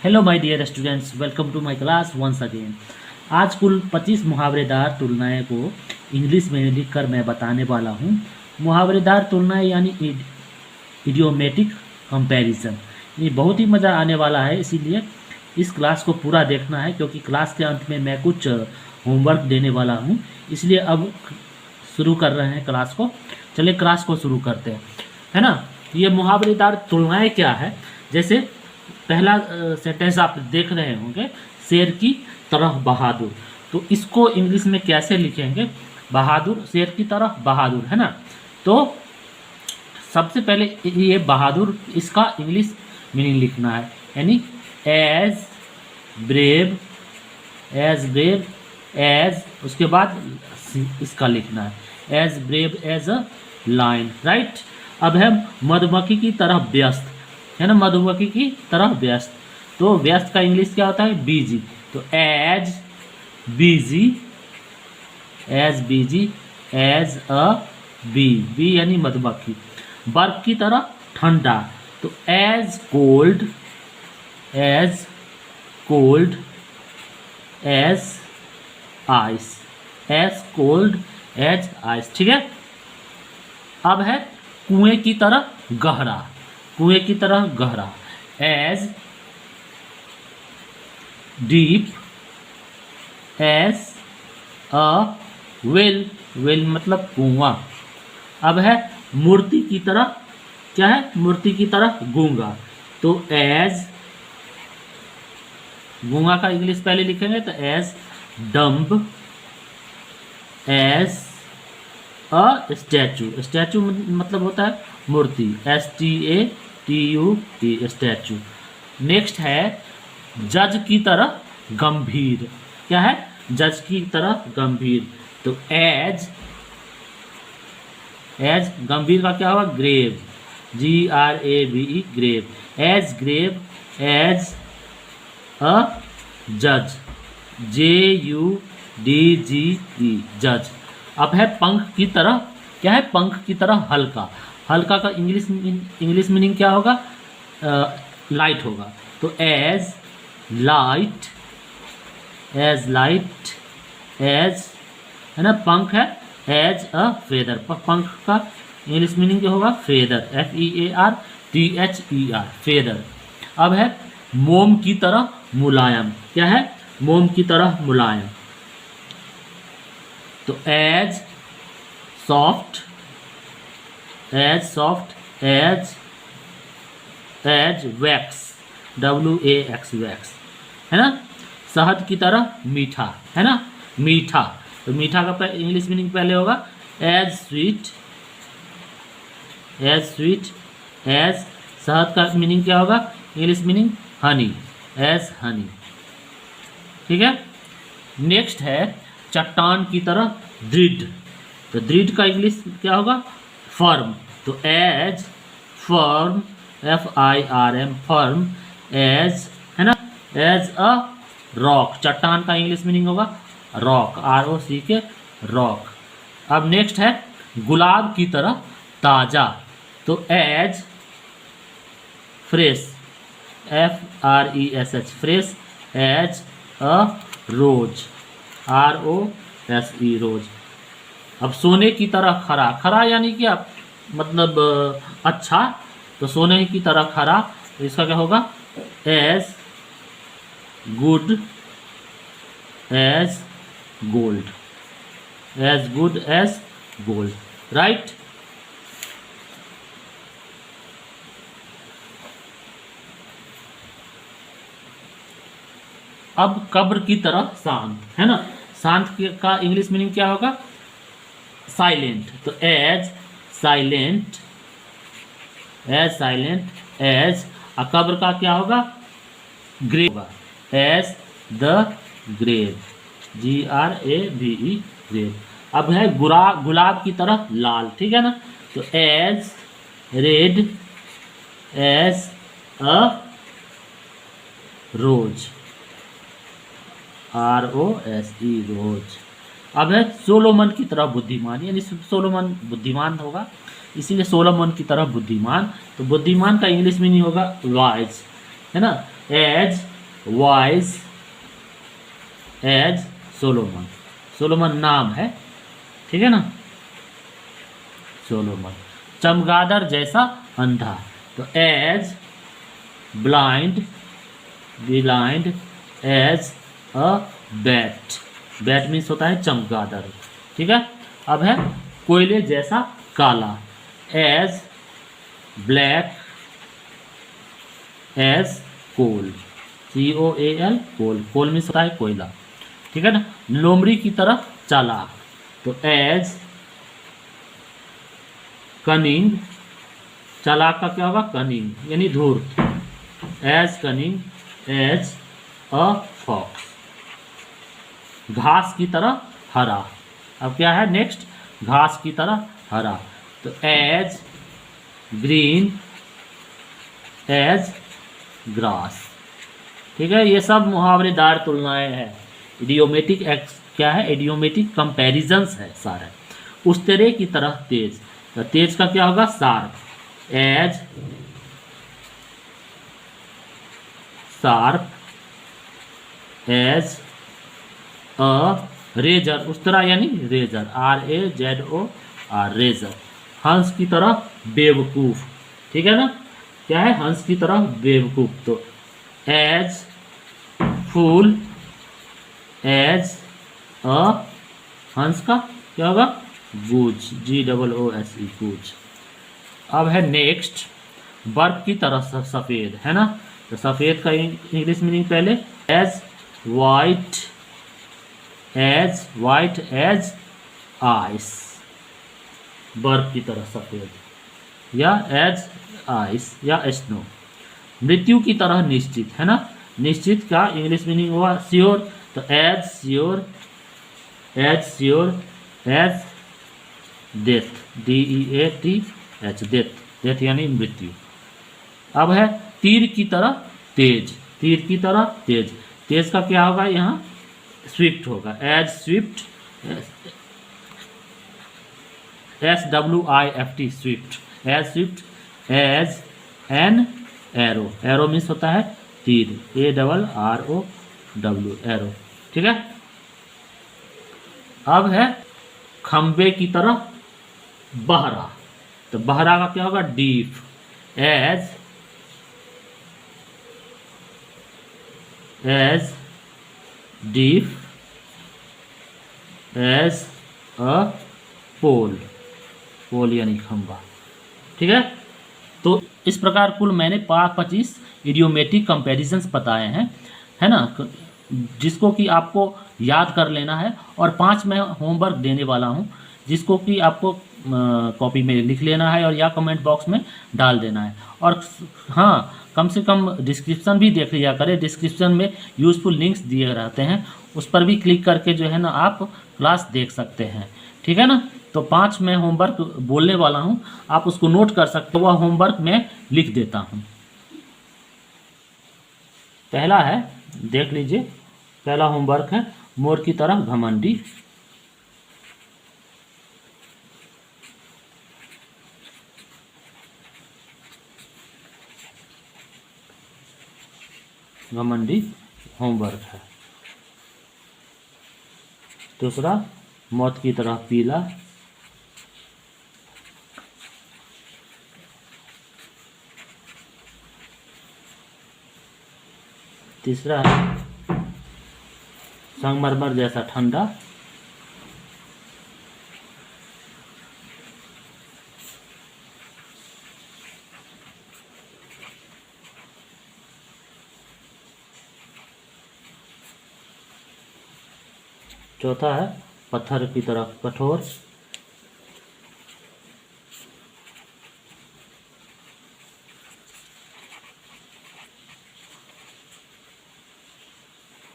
Hello my dear students, welcome to my class once again. आज कुल 25 मुहावरेदार तुलनाएं को English में लिखकर मैं बताने वाला हूँ। मुहावरेदार तुलनाएं यानी इडियोमेटिक कंपैरिजन, ये बहुत ही मज़ा आने वाला है। इसीलिए इस क्लास को पूरा देखना है, क्योंकि क्लास के अंत में मैं कुछ होमवर्क देने वाला हूँ। इसलिए अब शुरू कर रहे हैं क्लास को। चलिए क्लास को शुरू करते हैं, है ना। ये मुहावरेदार तुलनाएं क्या है, जैसे पहला सेंटेंस आप देख रहे होंगे, शेर की तरह बहादुर। तो इसको इंग्लिश में कैसे लिखेंगे? बहादुर, शेर की तरह बहादुर, है ना। तो सबसे पहले ये बहादुर, इसका इंग्लिश मीनिंग लिखना है, यानी एज ब्रेव, एज, उसके बाद इसका लिखना है as brave as a lion, right. अब है मधुमक्खी की तरह व्यस्त, है ना, मधुमक्खी की तरह व्यस्त। तो व्यस्त का इंग्लिश क्या होता है? बिजी। तो as busy, as a bee यानी मधुमक्खी। बर्फ की तरह ठंडा, तो as cold as ice, as cold as ice, ठीक है। अब है कुएं की तरह गहरा, कुएं की तरह गहरा, as deep as a well, well मतलब कुआं। अब है मूर्ति की तरह, क्या है? मूर्ति की तरह गूंगा, तो एज, गूंगा का इंग्लिश पहले लिखेंगे तो as dumb as a statue, statue मतलब होता है मूर्ति, STATU, स्टैचू। नेक्स्ट है जज की तरह गंभीर, क्या है? जज की तरह गंभीर, तो एज गंभीर का क्या होगा? Grave, GRAVE, grave, as grave as a जज, JUDGE, जज। अब है पंख की तरह, क्या है? पंख की तरह हल्का, हल्का का इंग्लिश मीनिंग क्या होगा? लाइट होगा, तो एज लाइट एज, है ना, पंख है, एज अ फेदर, पंख का इंग्लिश मीनिंग क्या होगा? Feather, FEARTHER, feather. अब है मोम की तरह मुलायम, क्या है? मोम की तरह मुलायम, तो as soft as wax, WAX, wax, है ना। शहद की तरह मीठा, है ना, मीठा, तो मीठा का इंग्लिश मीनिंग पहले होगा एज स्वीट एज, शहद का मीनिंग क्या होगा? English meaning honey, as honey, ठीक है। नेक्स्ट है चट्टान की तरह दृढ़, तो दृढ़ का इंग्लिश क्या होगा? फर्म, तो as firm, FIRM, firm, as, है ना, एज अ रॉक, चट्टान का इंग्लिश मीनिंग होगा रॉक, ROCK, रॉक। अब नेक्स्ट है गुलाब की तरह ताज़ा, तो as fresh, FRESH, fresh, as a rose, ROSE, rose. अब सोने की तरह खरा, खरा यानी कि मतलब अच्छा, तो सोने की तरह खरा, तो इसका क्या होगा? As good as gold, as good as gold, right. अब कब्र की तरह शांत, है ना, शांत का इंग्लिश मीनिंग क्या होगा? साइलेंट, तो एज साइलेंट एज कब्र का क्या होगा? ग्रेव होगा, as the grave, GRAVE, grave. अब है गुलाब की तरह लाल, ठीक है ना, तो as red as a rose, ROSE, rose. अब है सोलोमन की तरह बुद्धिमान, यानी सोलोमन बुद्धिमान होगा, इसीलिए सोलोमन की तरह बुद्धिमान, तो बुद्धिमान का इंग्लिश मीनिंग होगा वाइज, है ना, as wise as Solomon. Solomon नाम है, ठीक है ना, सोलोमन। चमगादड़ जैसा अंधा, तो as blind as a bat. Bat means होता है चमगादड़, ठीक है। अब है कोयले जैसा काला, as black as coal, COAL coal. Coal means होता है कोयला, ठीक है ना। लोमड़ी की तरह चालाक, तो एज कनिंग। चालाक का क्या होगा, कनिंग यानी धूर्त, as cunning as a fox. घास की तरह हरा, अब क्या है नेक्स्ट, घास की तरह हरा, तो एज ग्रीन एज ग्रास, ठीक है। ये सब मुहावरेदार तुलनाएं हैं। इडियोमेटिक क्या है, इडियोमेटिक कंपैरिजंस है सारे। उस तरह की तरह तेज, तो तेज का क्या होगा, sharp, as sharp as a razor, उस तरह यानी रेजर, RAZOR रेजर। हंस की तरह बेवकूफ, ठीक है ना, क्या है, हंस की तरह बेवकूफ, तो एज फूल एज अ, हंस का क्या होगा, गूज, GOOSE गूज। अब है नेक्स्ट, बर्फ की तरह सफ़ेद, है ना, तो सफ़ेद का इंग्लिश मीनिंग पहले, एज वाइट एज आइस, बर्फ की तरह सफ़ेद, या एज आइस या स्नो। मृत्यु की तरह निश्चित, है ना, निश्चित का इंग्लिश मीनिंग हुआ श्योर, तो as sure as death, DEATH, death यानी मृत्यु। अब है तीर की तरह तेज, तीर की तरह तेज, तेज का क्या होगा यहाँ, स्विफ्ट होगा, as swift, SWIFT swift, as swift as an arrow, arrow means होता है तीर, ARROW एरो, ठीक है। अब है खंबे की तरह बहरा, तो बहरा का क्या होगा, deep, as deep as a pole, pole यानी खंबा, ठीक है। तो इस प्रकार कुल मैंने 25 इडियोमेटिक कंपैरिजंस बताए हैं, है ना, जिसको कि आपको याद कर लेना है। और 5 मैं होमवर्क देने वाला हूं, जिसको कि आपको कॉपी में लिख लेना है और या कमेंट बॉक्स में डाल देना है। और हाँ, कम से कम डिस्क्रिप्शन भी देख लिया करें, डिस्क्रिप्शन में यूज़फुल लिंक्स दिए रहते हैं, उस पर भी क्लिक करके जो है ना आप क्लास देख सकते हैं, ठीक है ना। तो 5 मैं होमवर्क बोलने वाला हूं, आप उसको नोट कर सकते हो, वह होमवर्क मैं लिख देता हूं। पहला है, देख लीजिए, पहला होमवर्क है मोर की तरह घमंडी। घमंडी होमवर्क है। दूसरा, मौत की तरह पीला। तीसरा है संगमरमर जैसा ठंडा। चौथा है पत्थर की तरह कठोर।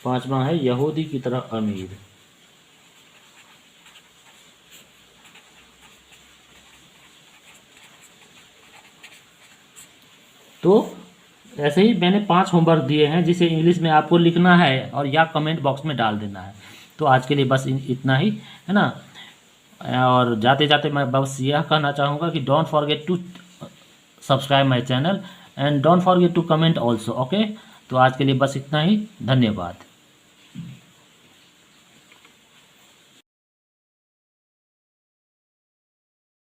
पांचवा है यहूदी की तरह अमीर। तो ऐसे ही मैंने 5 होमवर्क दिए हैं, जिसे इंग्लिश में आपको लिखना है और या कमेंट बॉक्स में डाल देना है। तो आज के लिए बस इतना ही, है ना। और जाते जाते मैं बस यह कहना चाहूँगा कि don't forget to subscribe my channel and don't forget to comment also, okay. तो आज के लिए बस इतना ही। धन्यवाद।